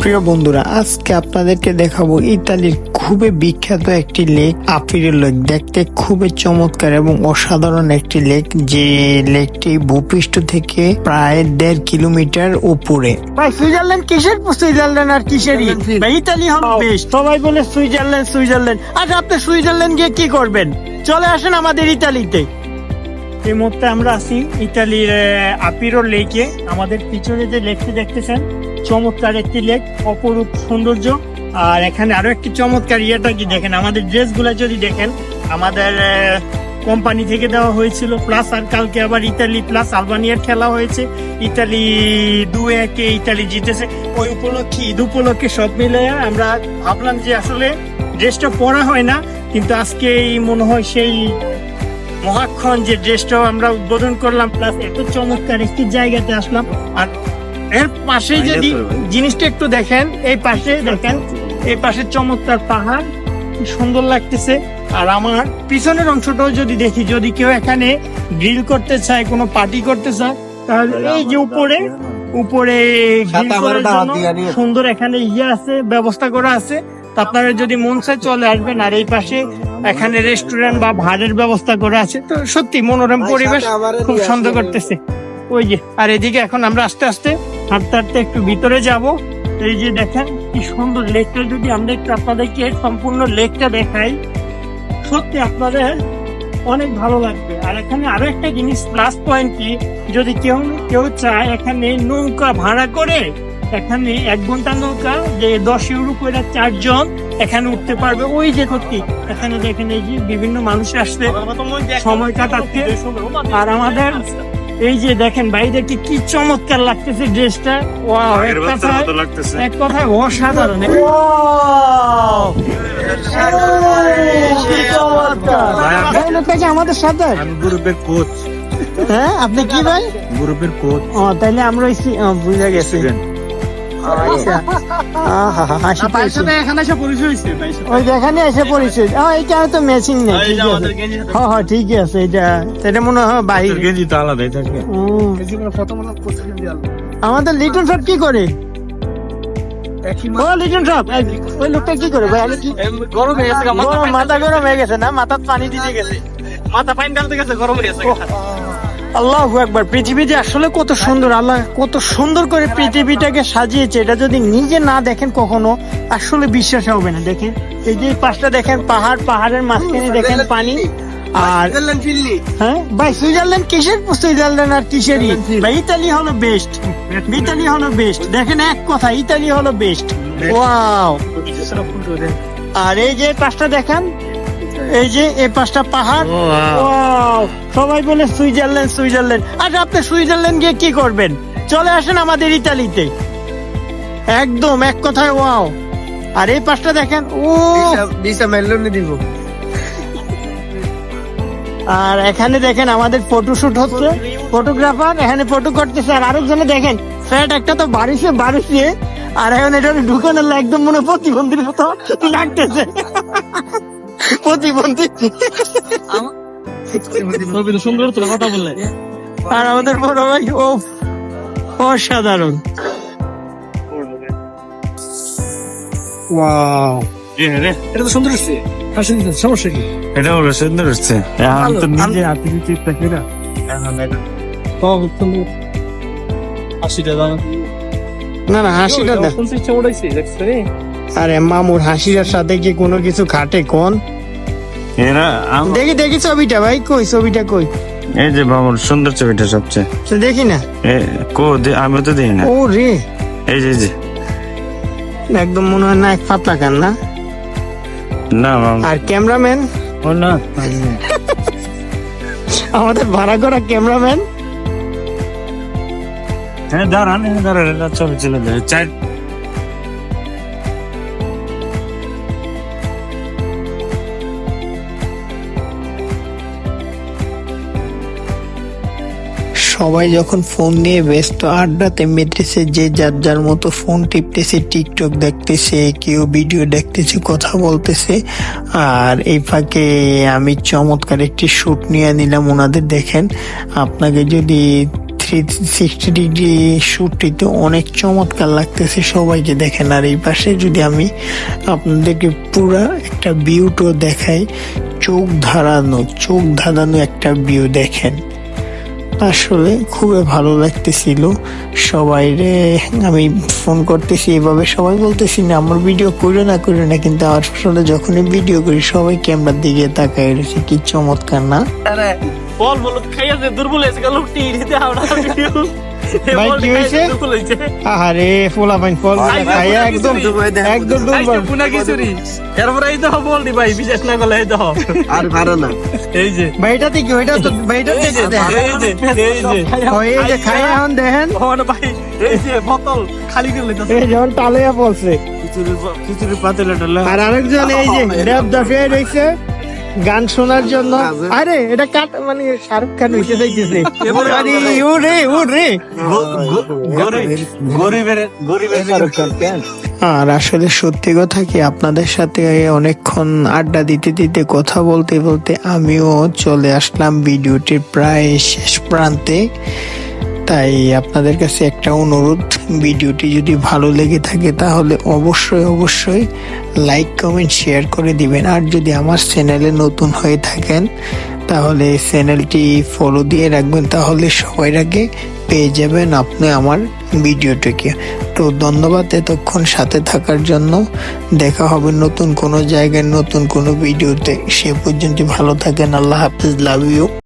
প্রিয় বন্ধুরা, আজকে আপনাদেরকে দেখাবো ইতালির খুবই বিখ্যাত একটি লেক, আপিরো লেক। দেখতে খুবই চমৎকার এবং অসাধারণ একটি লেক, যে লেকটি ভূপৃষ্ঠ থেকে প্রায় 1.5 কিলোমিটার উপরে। ভাই, সুইজারল্যান্ড কিসের? সুইজারল্যান্ড আর কিসেরই ভাই, ইতালি হলো বেস্ট। সবাই বলে সুইজারল্যান্ড সুইজারল্যান্ড। আচ্ছা, আপনি সুইজারল্যান্ড গিয়ে কি করবেন? চলে আসেন আমাদের ইতালিতে। এই মুহূর্তে আমরা আছি ইতালির আপিরো লেকে। আমাদের পিছনে যে লেকটি দেখতেছেন, চমৎকার একটি লেক, অপরূপ সৌন্দর্য। আর এখানে আরো একটি চমৎকার ইয়েটা কি দেখেন, আমাদের ড্রেস গুলা যদি দেখেন, আমাদের কোম্পানি থেকে দেওয়া হয়েছিল। প্লাস আর কালকে আবার ইতালি প্লাস আলবানিয়ার খেলা হয়েছে, ইতালি 2-1 ইতালি জিতেছে। ওই উপলক্ষে, ঈদ উপলক্ষে সব মিলে আমরা ভাবলাম যে আসলে ড্রেসটা পরা হয় না, কিন্তু আজকে মনে হয় সেই মহাক্ষণ যে ড্রেসটাও আমরা উদ্বোধন করলাম। প্লাস এত চমৎকার একটি জায়গাতে আসলাম। আর এর পাশে যদি জিনিসটা একটু দেখেন, এই পাশে দেখেন, এই পাশে চমৎকার পাহাড়, কি সুন্দর লাগতেছে। আর আমার পিছনের অংশটাও যদি দেখি, যদি কেউ এখানে গ্রিল করতে চায়, কোনো পার্টি করতে চায়, তাহলে এই যে উপরে গ্রিল করার জন্য সুন্দর এখানে আছে, ব্যবস্থা করা আছে। আপনারা যদি মন চায় চলে আসবেন। আর এই পাশে এখানে রেস্টুরেন্ট বা ভাড়ের ব্যবস্থা করা আছে। তো সত্যি মনোরম পরিবেশ, খুব সুন্দর করতেছে। ওই যে, আর এদিকে এখন আমরা আস্তে আস্তে হাঁটতে হাঁটতে একটু ভিতরে যাব। এই যে দেখেন কি সুন্দর লেকটা, যদি আমরা একটু আপনাদেরকে সম্পূর্ণ লেকটা দেখাই, সত্যি আপনাদের অনেক ভালো লাগবে। আর এখানে আরো একটা জিনিস প্লাস পয়েন্ট কি, যদি কেউ চায় এখানে নৌকা ভাড়া করে, এখানে 1 ঘন্টা নৌকা, যে 10 ইউরো করে 4 জন এখানে উঠতে পারবে। ওই যে সত্যি এখানে দেখেন, এই যে বিভিন্ন মানুষ আসছে সময় কাটাচ্ছে। আর আমাদের এই যে দেখেন বাইরেকে কি চমৎকার লাগতেছে ড্রেসটা। ওয়াও, এক কথায় অসাধারণ। আমাদের সাথে গ্রুপের কোচ। হ্যাঁ, আপনি কি ভাই? গ্রুপের কোচ। ও, তাইলে আমরা বুঝে গেছি। ঠিক আছে, এটা মনে হয় বাইরে আলাদাই থাকে। আমাদের লিটন সব কি করে? লিটন সব ওই লোকটা কি করে ভাই? গরম হয়ে গেছে, মাথা গরম হয়ে গেছে না? মাথা পানি দিতে গেছে, মাথা পানি ঢালতে গেছে, গরম হয়ে গেছে। আল্লাহু আকবার। পৃথিবীতে আসলে কত সুন্দর, আল্লাহ কত সুন্দর করে পৃথিবীটাকে সাজিয়েছে। এটা যদি নিজে না দেখেন কখনো আসলে বিশ্বাস হবে না। দেখেন এই যে পাশটা দেখেন, পাহাড়ের মাঝখানে দেখেন পানি। আর হ্যাঁ ভাই, সুইজারল্যান্ড কিসের? সুইজারল্যান্ড আর কিসেরই ভাই, ইতালি হলো বেস্ট। ইতালি হলো বেস্ট। দেখেন, এক কথা, ইতালি হলো বেস্ট। ওয়াও। আর এই যে পাশটা দেখেন, এই যে এই পাশটা পাহাড়। সবাই বলে সুইজারল্যান্ড সুইজারল্যান্ড। আচ্ছা, আপনি সুইজারল্যান্ড গিয়ে কি করবেন? চলে আসেন আমাদের ইতালিতে। একদম এক কথায় ওয়াও। আর এই পাশটা দেখেন, দিব। আর এখানে দেখেন আমাদের ফটোশুট হচ্ছে, ফটোগ্রাফার এখানে ফটো করতেছে। আর আরেকজনে দেখেন, ফ্যাট একটা তো বাড়িছে। আর এখন এটা ঢুকানোর একদম মনে প্রতিবন্ধীর মতো লাগতেছে। প্রতিবন্ধী সুন্দর কথা বললে। আর আমাদের বড় ভাই অসাধারণ। ওয়াও, এটা তো সুন্দর হচ্ছে। সমস্যা কি? এটা হলো সুন্দর হচ্ছে। না, হাসিটা আরে মামুর হাসিটার সাথে কি কোনো কিছু খাটে? কোন দেখি ছবিটা ভাই, কই ছবিটা কই? এই যে মামুর সুন্দর ছবিটা সবচেয়ে দেখি না। আমি তো দেখি না। ও রে, এই যে একদম মনে হয় না এক পাতলা কান না। আর ক্যামেরাম্যান? ও না, আমাদের ভাড়া করা ক্যামেরাম্যান। হ্যাঁ, দাঁড়ান ছবি চলে যায়। সবাই যখন ফোন নিয়ে ব্যস্ত আড্ডাতে মেতেছে, যে যার মতো ফোন টিপতেছে, টিকটক দেখতেছে, কেউ ভিডিও দেখতেছে, কথা বলতেছে। আর এই ফাঁকে আমি চমৎকার একটি শুট নিয়ে নিলাম ওনাদের। দেখেন, আপনাকে যদি 360 ডিগ্রি শুটটিতে অনেক চমৎকার লাগতেছে সবাইকে দেখেন। আর এই পাশে যদি আমি আপনাদেরকে পুরা একটা ভিউটো দেখাই, চোখ ধাঁধানো একটা ভিউ দেখেন। আসলে খুবই ভালো লাগতেছিল। সবাই রে আমি ফোন করতেছি এভাবে, সবাই বলতেছি না আমার ভিডিও করে না, কিন্তু আসলে যখনই ভিডিও করি সবাই ক্যামেরার দিকে তাকায় রয়েছে। কি চমৎকার না? বল বল খাইয়া যে দুর্বল হয়েছে গেল টিভিতে আমরা ভিডিও ভাই কি হয়েছে? আরে ফোলা ভাই ফল খাইয়া একদম দুর্বল। পুনা খিচুড়ি এরপর এই দাও বল দি ভাই বিশেষ না গলে এই দাও আর পারে না। এই যে ভাইটাতে কি ওইটা তো ভাইটাতে এই যে খাইয়া এখন দেখেন ভাই এই যে বোতল খালি করে লইতাছে এই যেমন টালিয়া পড়ছে। খিচুড়ি পাতলা টালা আর আরেকজন এই যে র্যাপ দাফিয়ে রয়েছে গান শোনার জন্য। আরে এটা কাট মানে শাহরুখ খান হইতে চাইতেছে। আরে ওরে গরিবের শাহরুখ খান। আর আসলে সত্যি কথা কি, আপনাদের সাথে অনেকক্ষণ আড্ডা দিতে কথা বলতে আমিও চলে আসলাম ভিডিওটির প্রায় শেষ প্রান্তে। তাই আপনাদের কাছে একটা অনুরোধ, ভিডিওটি যদি ভালো লেগে থাকে তাহলে অবশ্যই লাইক কমেন্ট শেয়ার করে দিবেন। আর যদি আমার চ্যানেলে নতুন হয়ে থাকেন তাহলে চ্যানেলটি ফলো দিয়ে রাখবেন, তাহলে সবার আগে পেয়ে যাবেন আপনি আমার ভিডিওটিকে। তো ধন্যবাদ এতক্ষণ সাথে থাকার জন্য। দেখা হবে নতুন কোনো জায়গায় নতুন কোনো ভিডিওতে। সে পর্যন্ত ভালো থাকেন। আল্লাহ হাফিজ, লাভ ইউ।